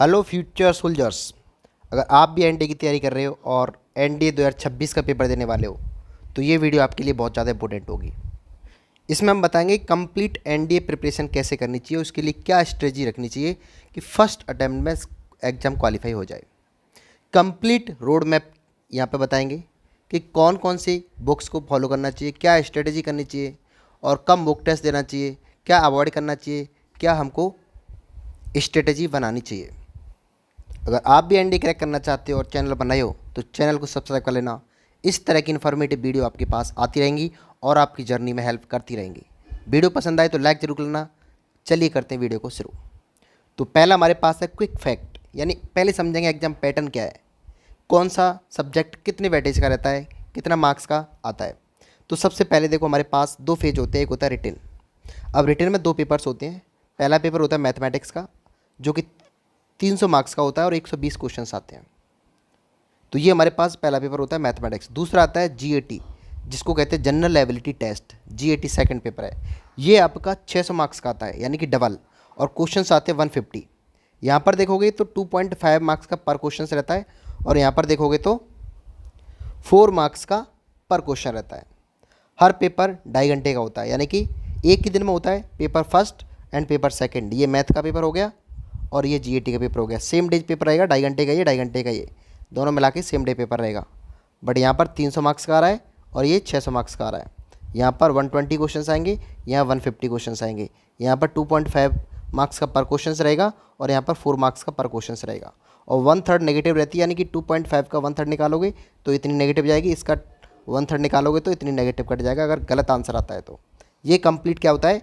Hello future soldiers. अगर आप भी एनडीए की तैयारी कर रहे हो और एनडीए 2026 का पेपर देने वाले हो तो ये वीडियो आपके लिए बहुत ज़्यादा इंपॉर्टेंट होगी। इसमें हम बताएंगे कंप्लीट एनडीए प्रिपरेशन कैसे करनी चाहिए, उसके लिए क्या स्ट्रेटजी रखनी चाहिए कि फर्स्ट अटैम्प्ट में एग्ज़ाम क्वालिफाई हो जाए। कंप्लीट रोड मैप यहाँ पे बताएंगे कि कौन कौन सी बुक्स को फॉलो करना चाहिए, क्या स्ट्रेटजी करनी चाहिए और कम बुक टेस्ट देना चाहिए, क्या अवॉइड करना चाहिए, क्या हमको स्ट्रेटजी बनानी चाहिए। अगर आप भी एनडी क्रैक करना चाहते हो और चैनल पर नए हो तो चैनल को सब्सक्राइब कर लेना। इस तरह की इन्फॉर्मेटिव वीडियो आपके पास आती रहेंगी और आपकी जर्नी में हेल्प करती रहेंगी। वीडियो पसंद आए तो लाइक जरूर करना। चलिए करते हैं वीडियो को शुरू। तो पहला हमारे पास है क्विक फैक्ट, यानी पहले समझेंगे एग्जाम पैटर्न क्या है, कौन सा सब्जेक्ट कितने वेटेज का रहता है, कितना मार्क्स का आता है। तो सबसे पहले देखो हमारे पास दो फेज होते हैं, एक होता है रिटन। अब रिटन में दो पेपर्स होते हैं। पहला पेपर होता है मैथमेटिक्स का जो कि 300 मार्क्स का होता है और 120 क्वेश्चंस आते हैं। तो ये हमारे पास पहला पेपर होता है मैथमेटिक्स। दूसरा आता है जीएटी जिसको कहते हैं general ability test. GAT second paper है। ये आपका 600 मार्क्स का आता है यानी कि डबल, और क्वेश्चंस आते हैं 150। यहाँ पर देखोगे तो 2.5 मार्क्स का पर क्वेश्चन रहता है और यहाँ पर देखोगे तो 4 मार्क्स का पर क्वेश्चन रहता है। हर पेपर 2.5 घंटे का होता है, यानी कि एक ही दिन में होता है paper first and paper second. ये मैथ का पेपर हो गया और ये जीएटी का पेपर हो गया। सेम डे पेपर रहेगा, 2.5 घंटे का ये, 2.5 घंटे का ये, दोनों मिला के सेम डे पेपर रहेगा। बट यहाँ पर 300 मार्क्स का आ रहा है और ये 600 मार्क्स का आ रहा है। यहाँ पर 120 क्वेश्चन आएंगे, यहाँ 150 क्वेश्चन आएंगे। यहाँ पर 2.5 मार्क्स का पर क्वेश्चन रहेगा और यहाँ पर 4 मार्क्स का पर क्वेश्चन रहेगा। और 1/3 नेगेटिव रहती है, यानी कि 2.5 का 1/3 निकालोगे तो इतनी नेगेटिव जाएगी, इसका 1/3 निकालोगे तो इतनी नेगेटिव कट जाएगा अगर गलत आंसर आता है तो। ये कंप्लीट क्या होता है,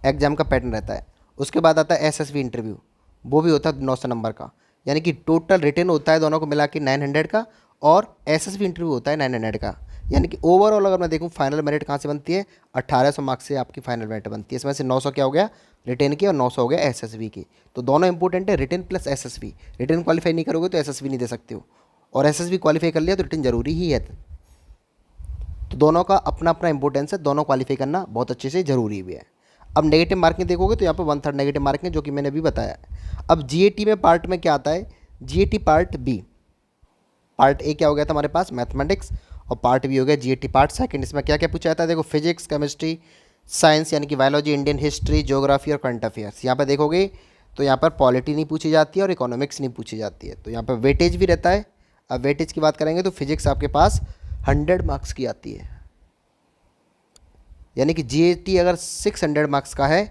एग्जाम का पैटर्न रहता है। उसके बाद आता है एसएसबी इंटरव्यू, वो भी होता है 900 नंबर का, यानी कि टोटल रिटन होता है दोनों को मिला के 900 का और एसएसबी इंटरव्यू होता है 900 का। यानी कि ओवरऑल अगर मैं देखूँ फाइनल मेरिट कहाँ से बनती है, 1800 मार्क्स से आपकी फाइनल मेरिट बनती है। इसमें से 900 क्या हो गया रिटन की और 900 हो गया एसएसबी की। तो दोनों इंपॉर्टेंट है, written plus SSB. Written qualify नहीं करोगे तो एसएसबी नहीं दे सकते हो, और एसएसबी क्वालिफाई कर लिया तो रिटन जरूरी ही है। तो दोनों का अपना अपना इंपॉर्टेंस है, दोनों क्वालिफाई करना बहुत अच्छे से ज़रूरी भी है। अब नेगेटिव मार्किंग देखोगे तो यहाँ पर 1/3 नेगेटिव मार्किंग है, जो कि मैंने अभी बताया। अब जीएटी में पार्ट में क्या आता है, GAT part B. Part A क्या हो गया था हमारे पास मैथमेटिक्स, और पार्ट बी हो गया जीएटी पार्ट सेकंड। इसमें क्या क्या पूछा जाता है देखो, फिजिक्स, केमिस्ट्री, साइंस यानी कि बायोलॉजी, इंडियन हिस्ट्री, ज्योग्राफी और करंट अफेयर्स। यहाँ पर देखोगे तो यहाँ पर पॉलिटी नहीं पूछी जाती है और इकोनॉमिक्स नहीं पूछी जाती है। तो यहाँ पर वेटेज भी रहता है। अब वेटेज की बात करेंगे तो फिजिक्स आपके पास 100 मार्क्स की आती है, यानी कि जीएटी अगर 600 मार्क्स का है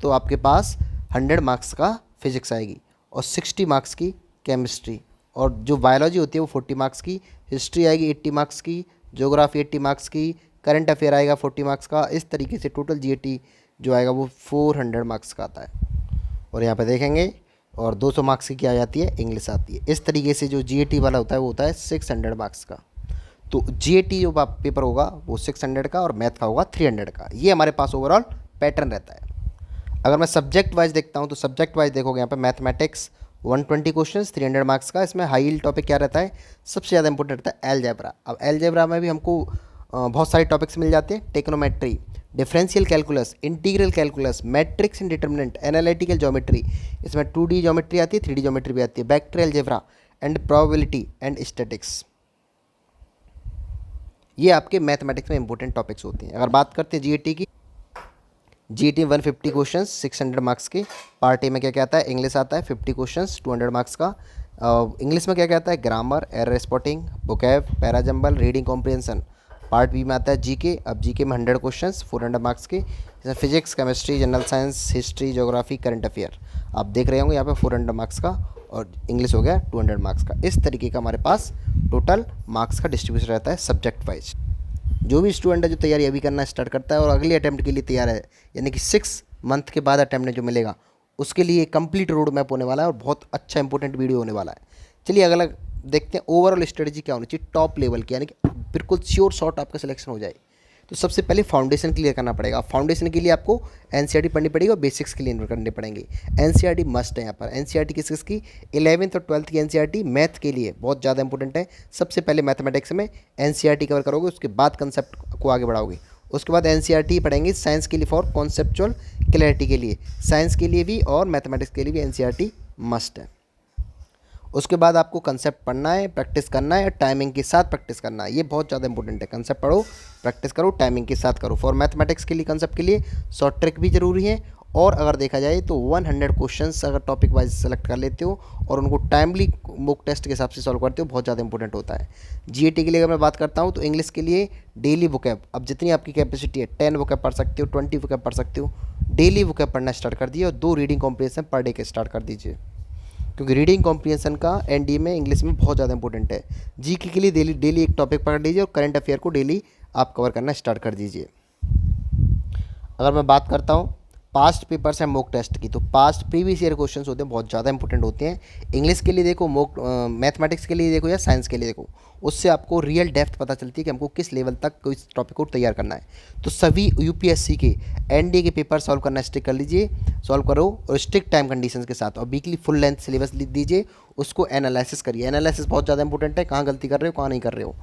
तो आपके पास 100 मार्क्स का फिजिक्स आएगी और 60 मार्क्स की केमिस्ट्री, और जो बायोलॉजी होती है वो 40 मार्क्स की, हिस्ट्री आएगी 80 मार्क्स की, ज्योग्राफी 80 मार्क्स की, करंट अफेयर आएगा 40 मार्क्स का। इस तरीके से टोटल जीएटी जो आएगा वो 400 मार्क्स का आता है। और यहाँ पे देखेंगे और 200 मार्क्स की क्या आ जाती है, इंग्लिश आती है। इस तरीके से जो जीएटी वाला होता है वो होता है 600 मार्क्स का। तो जीएटी जो पेपर होगा वो 600 का और मैथ का होगा 300 का। ये हमारे पास ओवरऑल पैटर्न रहता है। अगर मैं सब्जेक्ट वाइज देखता हूँ तो सब्जेक्ट वाइज देखोगे यहाँ पे मैथमेटिक्स 120 क्वेश्चंस 300 मार्क्स का। इसमें हाई यील्ड टॉपिक क्या रहता है, सबसे ज़्यादा इंपॉर्टेंट रहता है एलजेब्रा। अब एलजेब्रा में भी हमको बहुत सारे टॉपिक्स मिल जाते हैं, टेक्नोमेट्री, differential calculus, integral calculus, matrix and determinant, analytical geometry. इसमें 2D ज्योमेट्री आती है, 3D ज्योमेट्री भी आती है, vector algebra and probability and statics. ये आपके मैथमेटिक्स में इंपॉर्टेंट टॉपिक्स होते हैं। अगर बात करते हैं जीएटी की, जीएटी 150 क्वेश्चंस 600 मार्क्स के। पार्ट ए में क्या क्या आता है, इंग्लिश आता है 50 क्वेश्चंस 200 मार्क्स का। इंग्लिश में क्या क्या आता है, grammar, error spotting, vocab, parajumble, reading comprehension. Part B में आता है जीके। अब जीके में 100 क्वेश्चंस 400 मार्क्स के। जैसे physics, chemistry, general science, history, geography, current affair. आप देख रहे होंगे यहाँ पे 400 मार्क्स का, और इंग्लिश हो गया 200 मार्क्स का। इस तरीके का हमारे पास टोटल मार्क्स का डिस्ट्रीब्यूशन रहता है सब्जेक्ट वाइज। जो भी स्टूडेंट है जो तैयारी अभी करना स्टार्ट करता है और अगले अटैम्प्ट के लिए तैयार है, यानी कि 6 मंथ के बाद अटैम्प्ट जो मिलेगा उसके लिए कंप्लीट रोड मैप होने वाला है और बहुत अच्छा इंपॉर्टेंट वीडियो होने वाला है। चलिए अगला देखते हैं ओवरऑल स्ट्रेटजी क्या होनी चाहिए टॉप लेवल की, यानी कि बिल्कुल श्योर शॉट आपका सिलेक्शन हो जाए। तो सबसे पहले फाउंडेशन क्लियर करना पड़ेगा। फाउंडेशन के लिए आपको एनसीईआरटी पढ़नी पड़ेगी और बेसिक्स क्लियर करने पड़ेंगे। एनसीईआरटी मस्ट है यहाँ पर। एनसीईआरटी किसकी, 11th और 12th की एनसीईआरटी मैथ के लिए बहुत ज़्यादा इंपॉर्टेंट है। सबसे पहले मैथमेटिक्स में एनसीईआरटी कवर करोगे, उसके बाद कंसेप्ट को आगे बढ़ाओगे, उसके बाद एनसीईआरटी पढ़ेंगे साइंस के लिए फॉर कॉन्सेप्चुअल क्लैरिटी के लिए, साइंस के लिए भी और मैथमेटिक्स के लिए भी एनसीईआरटी मस्ट है। उसके बाद आपको कंसेप्ट पढ़ना है, प्रैक्टिस करना है, टाइमिंग के साथ प्रैक्टिस करना है। ये बहुत ज़्यादा इंपॉर्टेंट है। कंसेप्ट पढ़ो, प्रैक्टिस करो, टाइमिंग के साथ करो। फॉर मैथमेटिक्स के लिए कंसेप्ट के लिए शॉर्ट ट्रिक भी ज़रूरी है, और अगर देखा जाए तो 100 क्वेश्चंस अगर टॉपिक वाइज सेलेक्ट कर लेते हो और उनको टाइमली मॉक टेस्ट के हिसाब से सॉल्व करते हो, बहुत ज़्यादा इंपॉर्टेंट होता है। जीएटी के लिए अगर मैं बात करता हूँ तो इंग्लिश के लिए डेली वोकैब, अब जितनी आपकी कैपेसिटी है 10 वोकैब पढ़ सकते हो, 20 वोकैब पढ़ सकते हो। डेली वोकैब पढ़ना स्टार्ट कर दिए और 2 रीडिंग कॉम्प्रिहेंशन पर डे के स्टार्ट कर दीजिए, क्योंकि रीडिंग कॉम्प्रिहेंशन का एनडीए में इंग्लिश में बहुत ज़्यादा इंपॉर्टेंट है। जीके के लिए डेली डेली एक टॉपिक पकड़ लीजिए और करंट अफेयर को डेली आप कवर करना स्टार्ट कर दीजिए। अगर मैं बात करता हूँ पास्ट पेपर्स हैं मॉक टेस्ट की, तो पास्ट प्रीवियस ईयर क्वेश्चंस होते हैं, बहुत ज़्यादा इंपॉर्टेंट होते हैं। इंग्लिश के लिए देखो, मॉक मैथमेटिक्स के लिए देखो या साइंस के लिए देखो, उससे आपको रियल डेप्थ पता चलती है कि हमको किस लेवल तक इस टॉपिक को तैयार करना है। तो सभी यूपीएससी के एनडीए के पेपर सॉल्व करना स्टिक कर लीजिए, सॉल्व करो और स्ट्रिक्ट टाइम कंडीशंस के साथ, और वीकली फुल लेंथ सिलेबस लिख दीजिए, उसको एनालिसिस करिए। एनालिसिस बहुत ज़्यादा इंपॉर्टेंट है, कहाँ गलती कर रहे हो कहाँ नहीं कर रहे हो।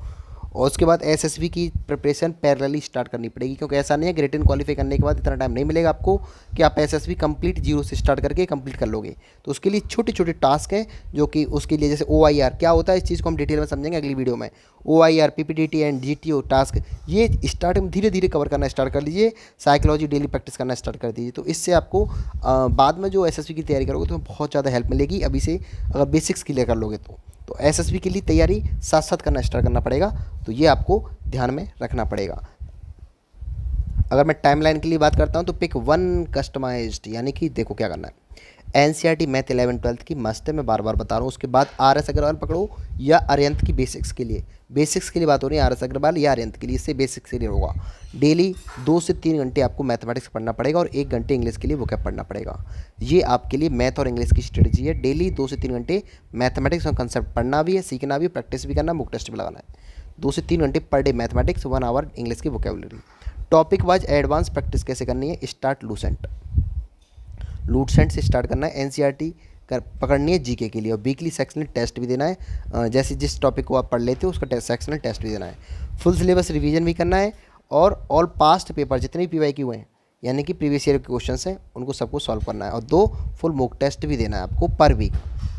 और उसके बाद एसएसबी की प्रिपरेशन पैरेलली स्टार्ट करनी पड़ेगी, क्योंकि ऐसा नहीं है ग्रेड 10 क्वालिफाई करने के बाद इतना टाइम नहीं मिलेगा आपको कि आप एसएसबी कंप्लीट जीरो से स्टार्ट करके कंप्लीट कर लोगे। तो उसके लिए छोटे छोटे टास्क हैं, जो कि उसके लिए जैसे ओआईआर क्या होता है, इस चीज़ को हम डिटेल में समझेंगे अगली वीडियो में। ओआईआर, पीपीटीटी एंड जीटीओ टास्क, ये स्टार्ट में धीरे धीरे कवर करना स्टार्ट कर लीजिए। साइकोलॉजी डेली प्रैक्टिस करना स्टार्ट कर दीजिए, तो इससे आपको बाद में जो एसएसबी की तैयारी करोगे तो बहुत ज़्यादा हेल्प मिलेगी अभी से, अगर बेसिक्स क्लियर कर लोगे तो एसएसबी के लिए तैयारी साथ साथ करना स्टार्ट करना पड़ेगा। तो ये आपको ध्यान में रखना पड़ेगा। अगर मैं टाइमलाइन के लिए बात करता हूँ तो पिक 1 कस्टमाइज्ड, यानी कि देखो क्या करना है। एनसीईआरटी मैथ 11 12 की मस्त है, मैं बार बार बता रहा हूँ। उसके बाद आरएस अग्रवाल पकड़ो या आर्यंत की बेसिक्स के लिए, बेसिक्स के लिए बात हो रही है आरएस अग्रवाल या आर्यंत के लिए, इससे बेसिक्स के लिए होगा। डेली 2 से 3 घंटे आपको मैथमेटिक्स पढ़ना पड़ेगा और 1 घंटे इंग्लिश के लिए वोकैब पढ़ना पड़ेगा। ये आपके लिए मैथ और इंग्लिश की स्ट्रेटजी है। डेली 2 से 3 घंटे मैथमेटिक्स और कंसेप्ट पढ़ना भी है, सीखना भी, प्रैक्टिस भी करना, मॉक टेस्ट भी लगाना है। 2 से 3 घंटे per day mathematics, 1 hour English की vocabulary. Topic wise advance practice कैसे करनी है, स्टार्ट लूसेंट, लूसेंट से स्टार्ट करना है। एनसीईआरटी कर पकड़नी है जीके के लिए, और वीकली सेक्शनल टेस्ट भी देना है। जैसे जिस टॉपिक को आप पढ़ लेते हो उसका सेक्शनल टेस्ट भी देना है। फुल सिलेबस रिवीजन भी करना है, और ऑल पास्ट पेपर जितने भी पीवाईक्यू हैं, यानी कि प्रीवियस ईयर के क्वेश्चंस हैं, उनको सबको सॉल्व करना है, और 2 फुल मॉक टेस्ट भी देना है आपको पर वीक।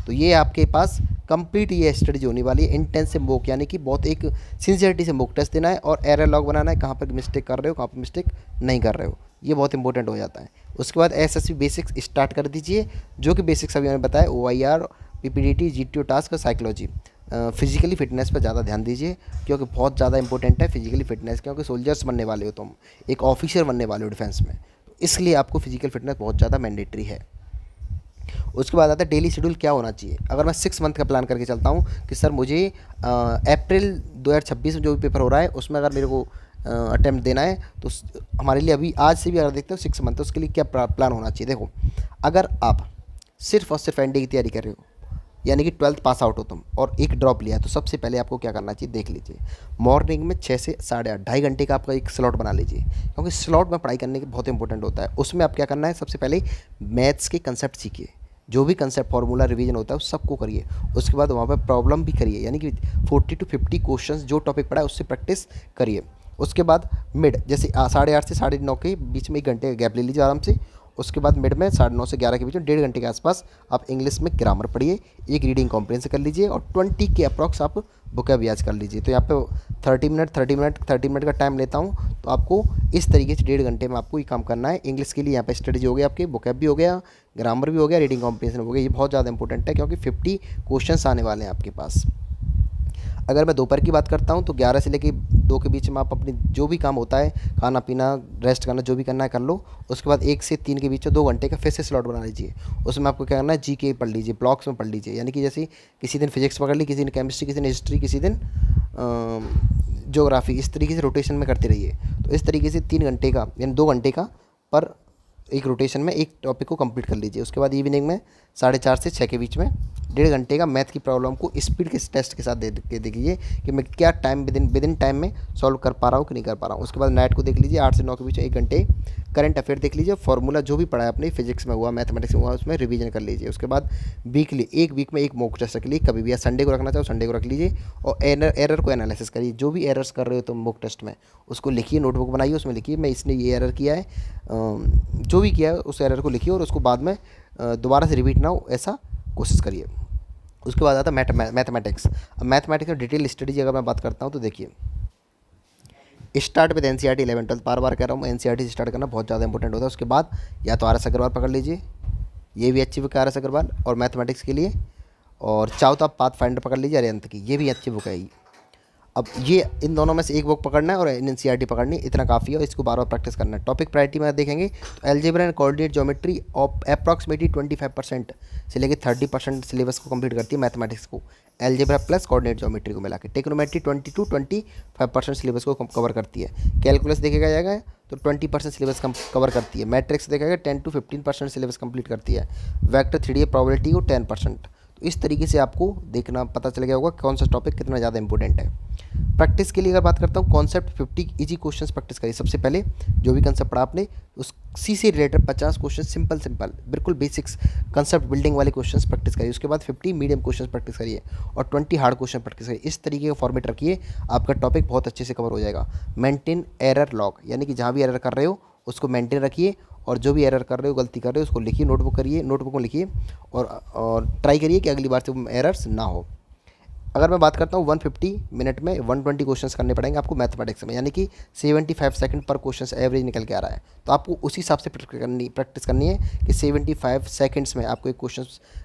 तो ये आपके पास कंप्लीट ये स्ट्रेटजी होने वाली है। इंटेंसिव मॉक, यानी कि बहुत एक सिंसियरिटी से मॉक टेस्ट देना है, और एरर लॉग बनाना है, कहाँ पर मिस्टेक कर रहे हो कहाँ पर मिस्टेक नहीं कर रहे हो, ये बहुत इंपॉर्टेंट हो जाता है। उसके बाद एसएसबी बेसिक्स स्टार्ट कर दीजिए, जो कि बेसिक्स अभी मैंने बताया, ओआईआर, पीपीटीटी, जीटीओ टास्क और साइकोलॉजी। फिजिकली फिटनेस पर ज़्यादा ध्यान दीजिए, क्योंकि बहुत ज़्यादा इंपॉर्टेंट है फिजिकली फिटनेस, क्योंकि सोल्जर्स बनने वाले हो तुम, एक ऑफिसर बनने वाले हो डिफेंस में, तो इसलिए आपको फिजिकल फिटनेस बहुत ज़्यादा मैंडेटरी है। उसके बाद आता है डेली शेड्यूल क्या होना चाहिए। अगर मैं 6 मंथ का प्लान करके चलता हूँ कि सर मुझे अप्रैल 2026 में जो भी पेपर हो रहा है उसमें अगर मेरे को अटैम्प्ट देना है, तो हमारे लिए अभी आज से भी अगर देखते हो 6 मंथ, तो उसके लिए क्या प्लान होना चाहिए। देखो, अगर आप सिर्फ और सिर्फ एनडीए की तैयारी कर रहे हो, यानी कि 12th पास आउट हो तुम और एक ड्रॉप लिया, तो सबसे पहले आपको क्या करना चाहिए देख लीजिए। मॉर्निंग में 6 से 8:30, 2.5 घंटे का आपका एक स्लॉट बना लीजिए, क्योंकि स्लॉट में पढ़ाई करने की बहुत इंपॉर्टेंट होता है। उसमें आप क्या करना है, सबसे पहले मैथ्स के कंसेप्ट सीखिए, जो भी कंसेप्ट फार्मूला रिवीजन होता है उस सबको करिए। उसके बाद वहाँ पर प्रॉब्लम भी करिए, यानी कि 40 to 50 क्वेश्चंस जो टॉपिक पढ़ा है उससे प्रैक्टिस करिए। उसके बाद मिड, जैसे 8:30 से 9:30 के बीच में 1 घंटे गैप ले लीजिए आराम से। उसके बाद मिड में 9:30 से 11 के बीच में 1.5 घंटे के आसपास आप इंग्लिश में ग्रामर पढ़िए, एक रीडिंग कॉम्प्रिहेंशन कर लीजिए, और 20 के अप्रॉक्स आप वोकैब कर लीजिए। तो यहाँ पे 30 मिनट का टाइम लेता हूँ, तो आपको इस तरीके से 1.5 घंटे में आपको ये काम करना है। इंग्लिश के लिए यहाँ पे स्ट्रेटजी हो गया, आपके वोकैब भी हो गया, ग्रामर भी हो गया, रीडिंग कॉम्प्रिहेंशन हो गया। ये बहुत ज़्यादा इंपॉर्टेंट है, क्योंकि 50 क्वेश्चन आने वाले हैं आपके पास। अगर मैं दोपहर की बात करता हूँ तो 11 से लेकर 2 के बीच में आप अपनी जो भी काम होता है, खाना पीना, रेस्ट करना, जो भी करना है कर लो। उसके बाद 1 से 3 के बीच में 2 घंटे का फिर से स्लॉट बना लीजिए। उसमें आपको क्या करना है, जीके पढ़ लीजिए, ब्लॉक्स में पढ़ लीजिए, यानी कि जैसे किसी दिन फिजिक्स पकड़ ली, किसी दिन केमिस्ट्री, किसी दिन हिस्ट्री, किसी दिन ज्योग्राफी, इस तरीके से रोटेशन में करते रहिए। तो इस तरीके से 3 घंटे का यानी 2 घंटे का पर एक रोटेशन में एक टॉपिक को कंप्लीट कर लीजिए। उसके बाद इवनिंग में 4:30 से 6 के बीच में 1.5 घंटे का मैथ की प्रॉब्लम को स्पीड के टेस्ट के साथ दे के देख लीजिए कि मैं क्या टाइम विदिन टाइम में सॉल्व कर पा रहा हूँ कि नहीं कर पा रहा हूँ। उसके बाद नाइट को देख लीजिए 8 से 9 के बीच 1 घंटे करंट अफेयर देख लीजिए, फॉर्मूला जो भी पढ़ा है अपनी फिजिक्स में हुआ, मैथमेटिक्स में हुआ, उसमें रिवीजन कर लीजिए। उसके बाद वीकली, एक वीक में एक मॉक टेस्ट रख लीजिए, कभी भी या संडे को रखना चाहो संडे को रख लीजिए, और एरर को एनालिसिस करिए। जो भी एरर्स कर रहे हो तुम मॉक टेस्ट में उसको लिखिए, नोटबुक बनाइए, उसमें लिखिए मैं इसने ये एरर किया है, जो भी किया है उस एरर को लिखिए और उसको बाद में दोबारा से रिपीट ना हो ऐसा कोशिश करिए। उसके बाद आता है मैथमेटिक्स। अब मैथमेटिक्स में डिटेल स्टडी की अगर मैं बात करता हूँ तो देखिए, स्टार्ट विद एनसीईआरटी 11 12, बार बार कह रहा हूँ मैं, एनसीईआरटी से स्टार्ट करना बहुत ज़्यादा इंपॉर्टेंट होता है। उसके बाद या तो RS अग्रवाल पकड़ लीजिए, ये भी अच्छी बुक है RS अग्रवाल और मैथमेटिक्स के लिए, और चाहो तो आप पाथ फाइंडर पकड़ लीजिए अरिहंत की, ये भी अच्छी बुक है। अब ये इन दोनों में से एक बुक पकड़ना है और एनसीईआरटी पकड़नी, इतना काफ़ी है और इसको बार बार प्रैक्टिस करना है। टॉपिक प्रायोरिटी में देखेंगे तो algebra and coordinate geometry approximately 25% से लेकर 30% सिलेबस को कंप्लीट करती है मैथमेटिक्स को, अलजेब्रा प्लस कोऑर्डिनेट ज्योमेट्री को मिला के। टेक्नोमेट्री 20 to 25% सिलेबस को कवर करती है। कैलकुलस देखेगा जाएगा तो 20% सिलेबस कवर करती है। मैट्रिक्स देखेगा 10 to 15% सिलेबस कंप्लीट करती है। वेक्टर 3D प्रोबेबिलिटी को 10%। तो इस तरीके से आपको देखना पता चल गया होगा कौन सा टॉपिक कितना ज़्यादा इंपॉर्टेंट है। प्रैक्टिस के लिए अगर बात करता हूँ, कॉन्सेप्ट 50 इजी क्वेश्चंस प्रैक्टिस करिए। सबसे पहले जो भी कंसेप्ट पढ़ा आपने उसी से रिलेटेड 50 क्वेश्चन सिंपल बिल्कुल बेसिक्स कंसेप्ट बिल्डिंग वाले क्वेश्चंस प्रैक्टिस करिए। उसके बाद 50 मीडियम क्वेश्चन प्रैक्टिस करिए और 20 हार्ड क्वेश्चन प्रैक्टिस करिए। इस तरीके का फॉर्मेट रखिए, आपका टॉपिक बहुत अच्छे से कवर हो जाएगा। मेंटेन एरर लॉग, यानी कि जहाँ भी एरर कर रहे हो उसको मेंटेन रखिए, और जो भी एरर कर रहे हो, गलती कर रहे हो, उसको लिखिए, नोटबुक में लिखिए और ट्राई करिए कि अगली बार से एरर्स ना हो। अगर मैं बात करता हूँ 150 मिनट में 120 क्वेश्चंस करने पड़ेंगे आपको मैथमेटिक्स में, यानी कि 75 सेकंड पर क्वेश्चन एवरेज निकल के आ रहा है। तो आपको उसी हिसाब से प्रैक्टिस करनी है कि 75 सेकंड्स में आपको एक क्वेश्चन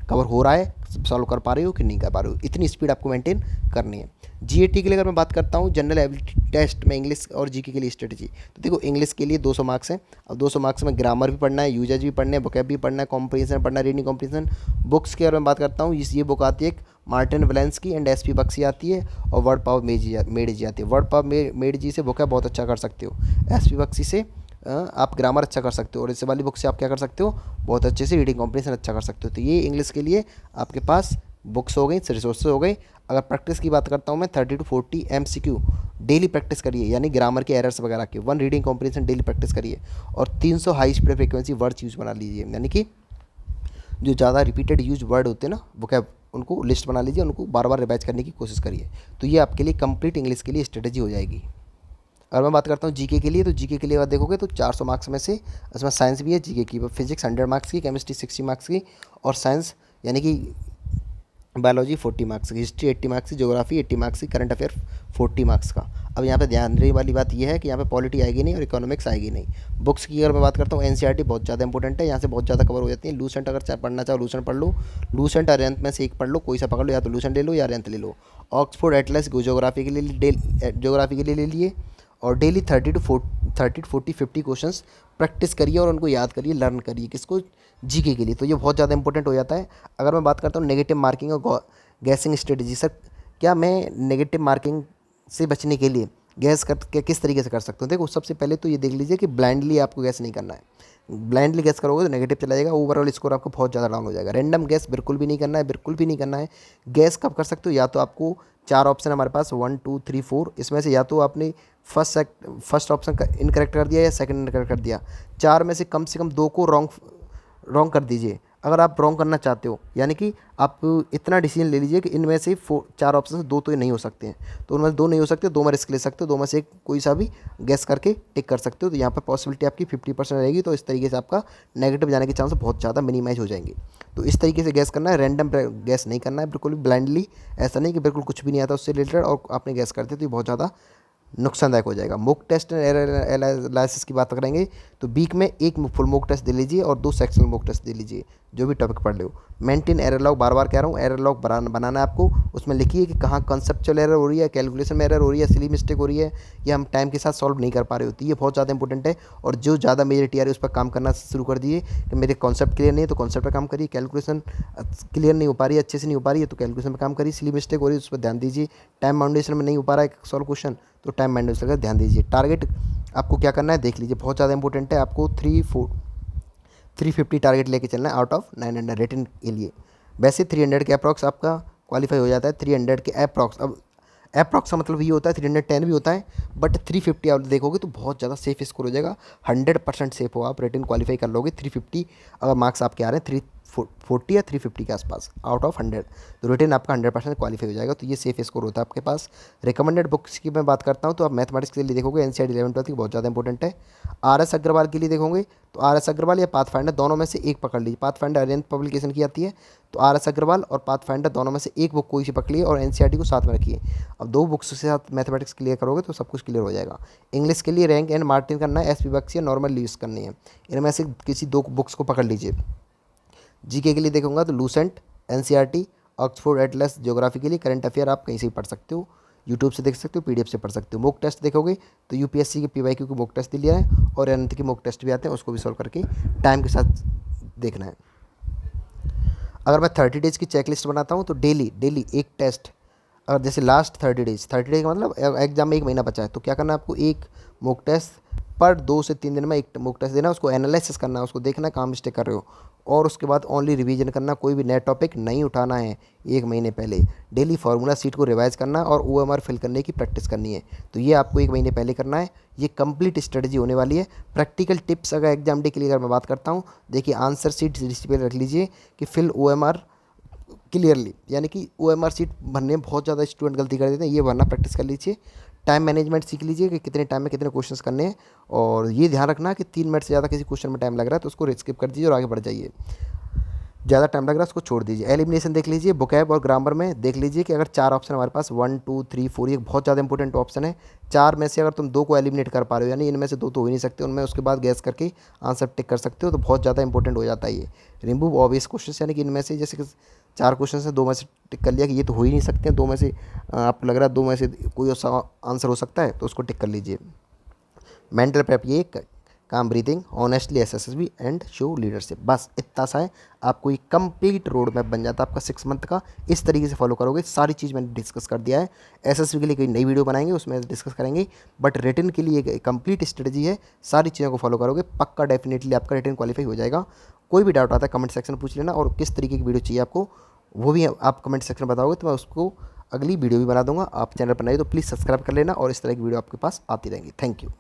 कवर हो रहा है, सॉल्व कर पा रहे हो कि नहीं कर पा रहे हो, इतनी स्पीड आपको मेंटेन करनी है। जीएटी के लिए अगर मैं बात करता हूँ, जनरल एबिलिटी टेस्ट में इंग्लिश और जीके के लिए स्ट्रेटजी, तो देखो इंग्लिश के लिए 200 मार्क्स हैं। अब 200 मार्क्स में ग्रामर भी पढ़ना है, यूजेज भी पढ़ना है, वोकैब भी पढ़ना है, कॉम्प्रिहेंशन पढ़ना है, रीडिंग कॉम्प्रिहेंशन। बुक्स की अगर मैं बात करता हूँ, ये बुक आती है एक मार्टिन वेलेंस्की एंड SP बख्शी आती है, और वर्ड पावर मेड जी आती है। वर्ड पावर मेड जी से वोकैब बहुत अच्छा कर सकते हो, SP बख्शी से आप ग्रामर अच्छा कर सकते हो, और इस वाली बुक से आप क्या कर सकते हो, बहुत अच्छे से रीडिंग कॉम्प्रिहेंशन अच्छा कर सकते हो। तो ये इंग्लिश के लिए आपके पास बुक्स हो गई, रिसोर्सेज हो गई। अगर प्रैक्टिस की बात करता हूँ मैं, 30 to 40 MCQ डेली प्रैक्टिस करिए, यानी ग्रामर के एरर्स वगैरह के। 1 रीडिंग कॉम्प्रिहेंशन डेली प्रैक्टिस करिए, और 300 high speed frequency words use बना लीजिए, यानी कि जो ज़्यादा रिपीटेड यूज वर्ड होते हैं ना वोकैब, उनको लिस्ट बना लीजिए, उनको बार बार रिवाइज करने की कोशिश करिए। तो ये आपके लिए कंप्लीट इंग्लिश के लिए स्ट्रेटजी हो जाएगी। अगर मैं बात करता हूँ जीके के लिए, तो जीके के लिए अगर देखोगे तो 400 मार्क्स में से इसमें साइंस भी है जीके की, फिजिक्स 100 मार्क्स की, केमिस्ट्री 60 मार्क्स की, और साइंस यानी कि बायोलॉजी 40 मार्क्स की, हिस्ट्री 80 मार्क्स की, ज्योग्राफी 80 मार्क्स की, करंट अफेयर 40 मार्क्स का। अब यहाँ पे ध्यान देने वाली बात यह है कि यहाँ पे पॉलिटी आएगी नहीं और इकोनॉमिक्स आएगी नहीं। बुक्स की अगर मैं बात करता हूँ, एनसीईआरटी बहुत ज़्यादा इंपॉर्टेंट है, यहाँ से बहुत ज़्यादा कवर हो जाती है। लूसेंट अगर पढ़ना चाहो लूसेंट पढ़ लो, लूसेंट अरिहंत में से एक पढ़ लो, कोई सा पकड़ लो, या तो लूसेंट ले लो या अरिहंत ले लो। ऑक्सफोर्ड एटलस ज्योग्राफी के लिए ले लिए, और डेली 30 to 40 50 क्वेश्चंस प्रैक्टिस करिए और उनको याद करिए, लर्न करिए, किसको, जीके के लिए। तो ये बहुत ज़्यादा इंपॉर्टेंट हो जाता है। अगर मैं बात करता हूँ नेगेटिव मार्किंग और गैसिंग स्ट्रेटजी, सर क्या मैं नेगेटिव मार्किंग से बचने के लिए गैस कर किस तरीके से कर सकता हूँ। देखो सबसे पहले तो ये देख लीजिए कि ब्लाइंडली आपको गैस नहीं करना है। ब्लाइंडली गैस करोगे तो नेगेटिव चला जाएगा, ओवरऑल स्कोर आपको बहुत ज़्यादा डाउन हो जाएगा। रैंडम गैस बिल्कुल भी नहीं करना है, बिल्कुल भी नहीं करना है। गैस कब कर सकते हो, या तो आपको 4 ऑप्शन हमारे पास 1 2 3 4, इसमें से या तो आपने फर्स्ट ऑप्शन इनकरेक्ट कर दिया या सेकंड इनकरेक्ट कर दिया। 4 में से कम 2 को रॉन्ग कर दीजिए अगर आप रॉन्ग करना चाहते हो, यानी कि आप इतना डिसीजन ले लीजिए कि इनमें से 4 ऑप्शन से 2 तो ये नहीं हो सकते हैं, तो उनमें से 2 नहीं हो सकते, 2 में रिस्क ले सकते हो, 2 में से एक कोई सा भी गैस करके टिक कर सकते हो। तो यहाँ पर पॉसिबिलिटी आपकी 50% रहेगी, तो इस तरीके से आपका नेगेटिव जाने के चांस बहुत ज़्यादा मिनिमाइज हो जाएंगे। तो इस तरीके से गैस करना है, रैंडम गैस नहीं करना है बिल्कुल भी ब्लाइंडली। ऐसा नहीं कि बिल्कुल कुछ भी नहीं आता उससे रिलेटेड और आपने गैस करते तो ये बहुत ज़्यादा नुकसानदायक हो जाएगा। मॉक टेस्ट एरर एनालिसिस की बात करेंगे तो वीक में एक फुल मॉक टेस्ट दे लीजिए और 2 सेक्शनल मॉक टेस्ट दे लीजिए, जो भी टॉपिक पढ़ लो। मेंटेन एरर लॉग, बार बार कह रहा हूँ, एरर लॉग बनाना है आपको। उसमें लिखिए कि कहाँ कंसेप्चुअल एरर हो रही है, कैलकुलेशन में एरर हो रही है, सिली मिस्टेक हो रही है, या हम टाइम के साथ सॉल्व नहीं कर पा रहे होती। ये बहुत ज़्यादा इंपॉर्टेंट है। और जो ज़्यादा मेजॉरिटी आ रही है उस पर काम करना शुरू कर दिए कि मेरे कॉन्सेप्ट क्लियर नहीं है तो कॉन्सेप्ट पर काम करिए, कैलकुलेशन क्लियर नहीं हो पा रही है, अच्छे से नहीं हो पा रही है तो कैलकुलेशन पर काम करिए, सिली मिस्टेक हो रही है उस पर ध्यान दीजिए, टाइम बाउंडेशन में नहीं हो पा रहा है सॉल्व क्वेश्चन तो टाइम बाउंडेशन का ध्यान दीजिए। टारगेट आपको क्या करना है देख लीजिए, बहुत ज़्यादा इंपॉर्टेंट है। आपको 350 टारगेट लेके चलना है आउट ऑफ 900 रिटन के लिए। वैसे 300 के अप्रॉक्स आपका क्वालिफाई हो जाता है, 300 के अप्रॉक्स। अब अप्रॉक्स का मतलब ये होता है 310 भी होता है, बट 350 आप देखोगे तो बहुत ज़्यादा सेफ स्कोर हो जाएगा। 100% सेफ हो, आप रिटन क्वालिफाई कर लोगे 350 अगर मार्क्स आपके आ रहे हैं 340 या 350 के आसपास आउट ऑफ 100, तो रिटन आपका 100% क्वालिफाई हो जाएगा। तो ये सेफ स्कोर होता है आपके पास। रिकमेंडेड बुक्स की मैं बात करता हूँ तो आप मैथमेटिक्स के लिए देखोगे NCERT 11-12 की बहुत ज़्यादा इंपॉर्टेंट है। RS अग्रवाल के लिए देखोगे तो RS अग्रवाल या पाथफाइंडर दोनों में से एक पकड़ लीजिए। पाथफाइंडर अरिहंत पब्लिकेशन की आती है, तो RS अग्रवाल और पाथफाइंडर दोनों में से एक बुक कोई सी पकड़िए और NCERT को साथ में रखिए। अब 2 बुक्स के साथ मैथमेटिक्स क्लियर करोगे तो सब कुछ क्लियर हो जाएगा। इंग्लिश के लिए रैंक एंड मार्टिन करना है, SP बक्स या नॉर्मल यूज़ करनी है, इनमें से किसी 2 बुक्स को पकड़ लीजिए। GK के लिए देखूंगा तो Lucent, NCERT, Oxford Atlas. Geography के लिए करंट अफेयर आप कहीं से भी पढ़ सकते हो, यूट्यूब से देख सकते हो, PDF से पढ़ सकते हो। मॉक टेस्ट देखोगे तो UPSC के PYQ के मॉक टेस्ट दिया है और NT के मॉक टेस्ट भी आते हैं, उसको भी सॉल्व करके टाइम के साथ देखना है। अगर मैं 30 डेज़ की चेकलिस्ट बनाता हूँ तो डेली डेली एक टेस्ट, अगर जैसे लास्ट 30 डेज, 30 डेज का मतलब एग्जाम में 1 महीना बचा है, तो क्या करना है आपको, एक मॉक टेस्ट पर 2 से 3 दिन में एक मॉक टेस्ट देना है, उसको एनालिसिस करना है, उसको देखना है कहाँ मिस्टेक कर रहे हो, और उसके बाद ओनली रिवीजन करना, कोई भी नया टॉपिक नहीं उठाना है 1 महीने पहले। डेली फार्मूला शीट को रिवाइज करना और OMR फिल करने की प्रैक्टिस करनी है, तो ये आपको 1 महीने पहले करना है। ये कंप्लीट स्ट्रेटजी होने वाली है। प्रैक्टिकल टिप्स अगर एग्जाम डे के लिए अगर मैं बात करता हूँ, देखिए आंसर शीट डिस्प्ले रख लीजिए कि फिल OMR क्लियरली, यानी कि OMR सीट भरने में बहुत ज़्यादा स्टूडेंट गलती कर देते हैं, ये भरना प्रैक्टिस कर लीजिए। टाइम मैनेजमेंट सीख लीजिए कि कितने टाइम में कितने क्वेश्चंस करने हैं, और ये ध्यान रखना कि 3 मिनट से ज़्यादा किसी क्वेश्चन में टाइम लग रहा है तो उसको स्किप कर दीजिए और आगे बढ़ जाइए। ज़्यादा टाइम लग रहा है उसको छोड़ दीजिए। एलिमिनेशन देख लीजिए, बुकैब और ग्रामर में देख लीजिए कि अगर 4 ऑप्शन हमारे पास 1 2 3 4, ये बहुत ज़्यादा इंपॉर्टेंट ऑप्शन है। 4 में से अगर तुम 2 को एलिमिनेट कर पा रहे हो, यानी इनमें से 2 तो हो ही नहीं सकते, उनमें उसके बाद गैस करके आंसर टिक कर सकते हो, तो बहुत ज़्यादा इंपॉर्टेंट हो जाता है ये। रिमूव ऑब्वियस क्वेश्चन, यानी कि इनमें से जैसे कि 4 क्वेश्चन से 2 में से टिक कर लिया कि ये तो हो ही नहीं सकते हैं, 2 में से आपको लग रहा है 2 में से कोई आंसर हो सकता है, तो उसको टिक कर लीजिए। मेंटल प्रेप ये काम breathing, honestly SSB and show leadership, बस इतना सा है। आपको ये कंप्लीट रोड मैप बन जाता है आपका 6 मंथ का। इस तरीके से फॉलो करोगे, सारी चीज़ मैंने डिस्कस कर दिया है। SSB के लिए कोई नई वीडियो बनाएंगे उसमें डिस्कस करेंगे, बट रिटन के लिए एक कंप्लीट स्ट्रेटजी है। सारी चीज़ों को फॉलो करोगे पक्का डेफिनेटली आपका रिटन क्वालिफाई हो जाएगा। कोई भी डाउट आता है कमेंट सेक्शन में पूछ लेना, और किस तरीके की वीडियो चाहिए आपको वो भी आप कमेंट सेक्शन में बताओगे तो मैं उसको अगली वीडियो भी बना दूंगा। आप चैनल पर नए तो प्लीज़ सब्सक्राइब कर लेना, और इस तरह की वीडियो आपके पास आती रहेंगी। Thank you.